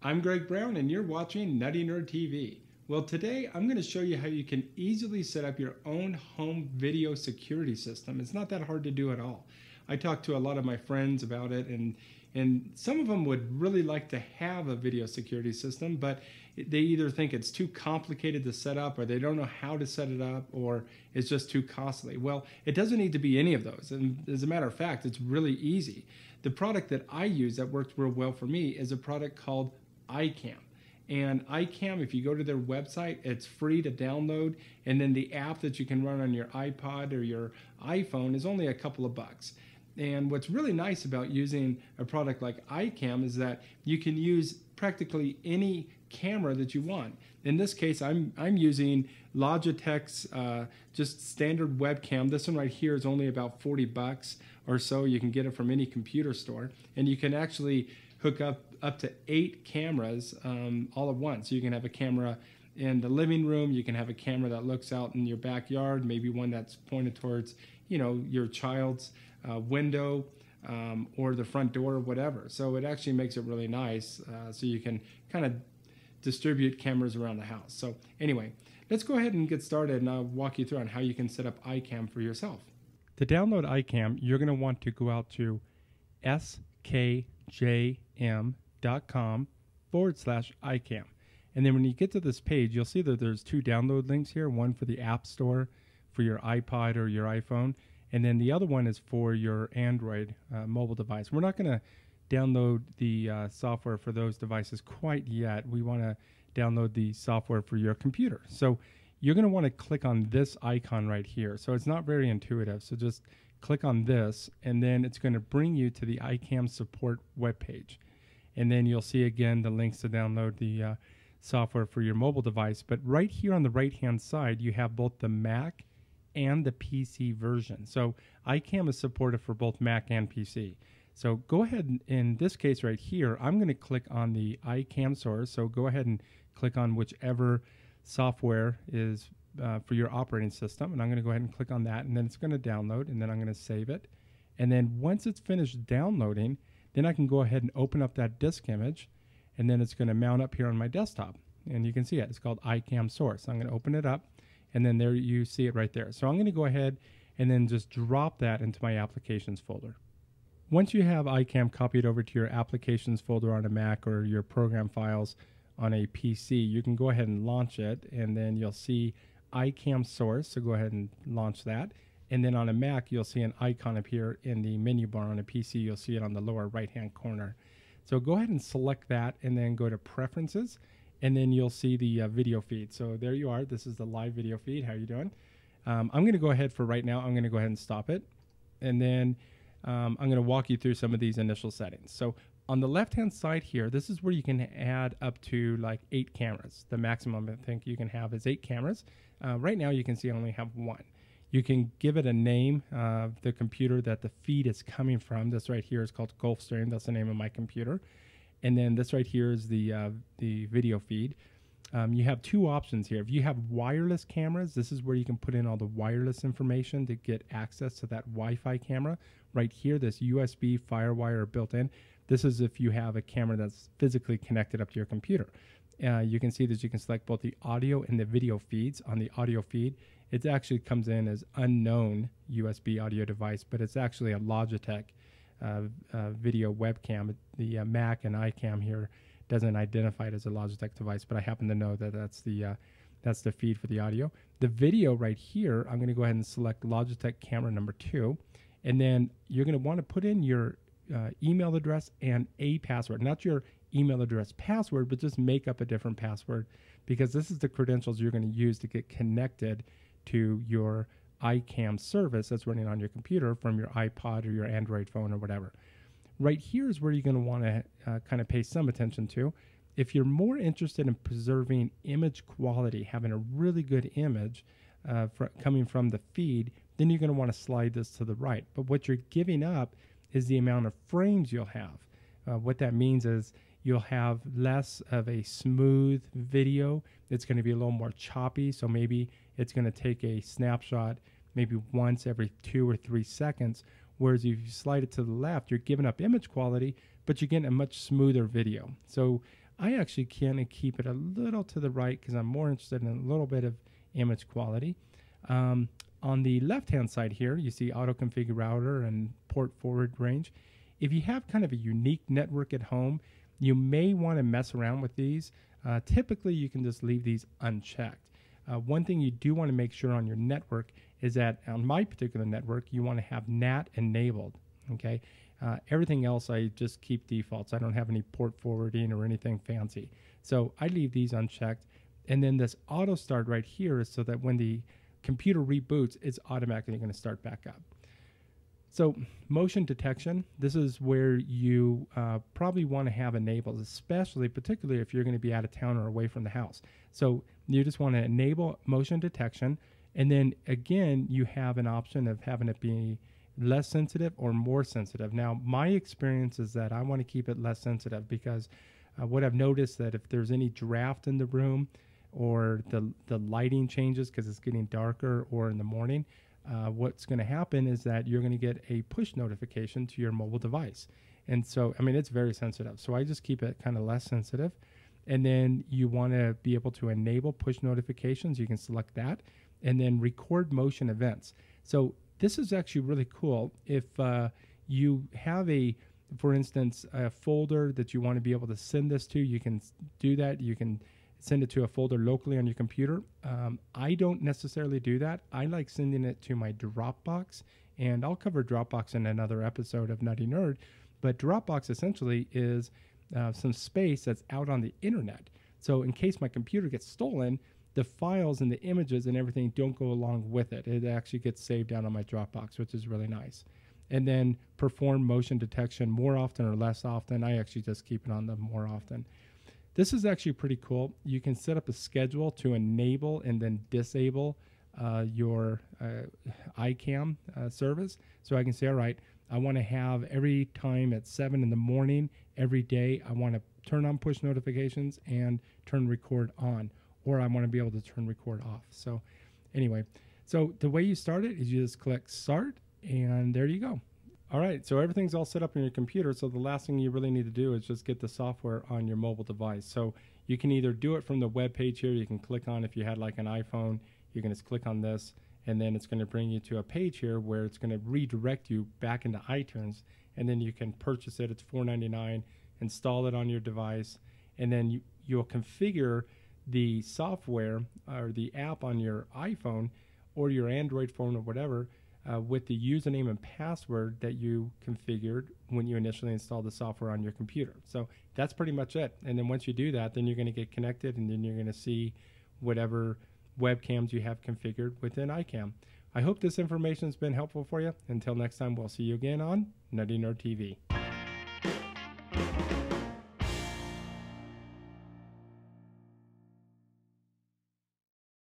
I'm Greg Brown and you're watching Nutty Nerd TV. Well, today I'm going to show you how you can easily set up your own home video security system. It's not that hard to do at all. I talked to a lot of my friends about it, and some of them would really like to have a video security system, but they either think it's too complicated to set up, or they don't know how to set it up, or it's just too costly. Well, it doesn't need to be any of those. And as a matter of fact, it's really easy. The product that I use that works real well for me is a product called iCam. And iCam, if you go to their website, it's free to download, and then the app that you can run on your iPod or your iPhone is only a couple of bucks. And what's really nice about using a product like iCam is that you can use practically any camera that you want. In this case, I'm using Logitech's just standard webcam. This one right here is only about 40 bucks or so. You can get it from any computer store, and you can actually hook up to 8 cameras all at once. You can have a camera in the living room, you can have a camera that looks out in your backyard, maybe one that's pointed towards, your child's window or the front door or whatever. So it actually makes it really nice, so you can kind of distribute cameras around the house. So anyway, let's go ahead and get started, and I'll walk you through on how you can set up iCam for yourself. To download iCam, you're going to want to go out to skjm.com/iCam. And then when you get to this page, you'll see that there's 2 download links here, one for the App Store for your iPod or your iPhone, and then the other one is for your Android mobile device. We're not going to download the software for those devices quite yet. We want to download the software for your computer. So you're going to want to click on this icon right here. So it's not very intuitive. So just click on this, and then it's going to bring you to the iCam support webpage. And then you'll see again the links to download the software for your mobile device. But right here on the right-hand side, you have both the Mac and the PC version. So iCam is supported for both Mac and PC. So go ahead and, in this case right here, I'm going to click on the iCam source. So go ahead and click on whichever software is for your operating system, and I'm going to go ahead and click on that, and then it's going to download, and then I'm going to save it. And then once it's finished downloading, then I can go ahead and open up that disk image, and then it's going to mount up here on my desktop, and you can see it. It's called iCam source. I'm going to open it up, and then there you see it right there. So I'm going to go ahead and then just drop that into my applications folder. Once you have iCam copied over to your applications folder on a Mac or your program files on a PC, you can go ahead and launch it, and then you'll see iCam source. So go ahead and launch that. And then on a Mac, you'll see an icon up here in the menu bar. On a PC, you'll see it on the lower right-hand corner. So go ahead and select that, and then go to Preferences, and then you'll see the video feed. So there you are. This is the live video feed. How are you doing? I'm going to go ahead for right now. I'm going to go ahead and stop it. And then I'm going to walk you through some of these initial settings. So on the left-hand side here, this is where you can add up to like 8 cameras. The maximum I think you can have is 8 cameras. Right now you can see I only have 1. You can give it a name, the computer that the feed is coming from. This right here is called Gulfstream. That's the name of my computer. And then this right here is the video feed. You have 2 options here. If you have wireless cameras, this is where you can put in all the wireless information to get access to that Wi-Fi camera. Right here, this USB FireWire built in. This is if you have a camera that's physically connected up to your computer. You can see that you can select both the audio and the video feeds. On the audio feed, it actually comes in as unknown USB audio device, but it's actually a Logitech video webcam. The Mac and iCam here doesn't identify it as a Logitech device, but I happen to know that that's the feed for the audio. The video right here, I'm going to go ahead and select Logitech camera number 2, and then you're going to want to put in your email address and a password, not your email address password, but just make up a different password, because this is the credentials you're going to use to get connected to your iCam service that's running on your computer from your iPod or your Android phone or whatever. Right here is where you're going to want to kind of pay some attention to. If you're more interested in preserving image quality, having a really good image coming from the feed, then you're going to want to slide this to the right. But what you're giving up is the amount of frames you'll have. What that means is you'll have less of a smooth video. It's going to be a little more choppy, so maybe it's going to take a snapshot maybe once every 2 or 3 seconds, whereas if you slide it to the left, you're giving up image quality, but you're getting a much smoother video. So I actually kind of keep it a little to the right because I'm more interested in a little bit of image quality. On the left-hand side here, you see auto configure router and port forward range. If you have kind of a unique network at home, you may want to mess around with these. Typically, you can just leave these unchecked. One thing you do want to make sure on your network is that on my particular network, you want to have NAT enabled, okay? Everything else, I just keep defaults. I don't have any port forwarding or anything fancy. So I leave these unchecked. And then this auto start right here is so that when the computer reboots, it's automatically going to start back up. So motion detection, this is where you probably want to have enabled, particularly if you're going to be out of town or away from the house. So you just want to enable motion detection. And then again, you have an option of having it be less sensitive or more sensitive. Now, my experience is that I want to keep it less sensitive because what I've noticed that if there's any draft in the room or the lighting changes because it's getting darker or in the morning, what's going to happen is that you're going to get a push notification to your mobile device. And so, I mean, it's very sensitive. So I just keep it kind of less sensitive. And then you want to be able to enable push notifications. You can select that and then record motion events. So this is actually really cool. If you have for instance, a folder that you want to be able to send this to, you can do that. You can send it to a folder locally on your computer. I don't necessarily do that. I like sending it to my Dropbox, and I'll cover Dropbox in another episode of Nutty Nerd. But Dropbox essentially is some space that's out on the internet. So in case my computer gets stolen, the files and the images and everything don't go along with it. It actually gets saved out on my Dropbox, which is really nice. And then perform motion detection more often or less often. I actually just keep it on the more often. This is actually pretty cool. You can set up a schedule to enable and then disable your iCam service. So I can say, all right, I want to have every time at 7 in the morning, every day, I want to turn on push notifications and turn record on, or I want to be able to turn record off. So anyway, so the way you start it is you just click start, and there you go. All right, so everything's all set up on your computer, so the last thing you really need to do is just get the software on your mobile device. So you can either do it from the web page here. You can click on, if you had like an iPhone, you can just click on this, and then it's going to bring you to a page here where it's going to redirect you back into iTunes, and then you can purchase it. It's $4.99, install it on your device, and then you'll configure the software or the app on your iPhone or your Android phone or whatever with the username and password that you configured when you initially installed the software on your computer. So that's pretty much it. And then once you do that, then you're going to get connected, and then you're going to see whatever webcams you have configured within iCam. I hope this information has been helpful for you. Until next time, we'll see you again on Nutty Nerd TV.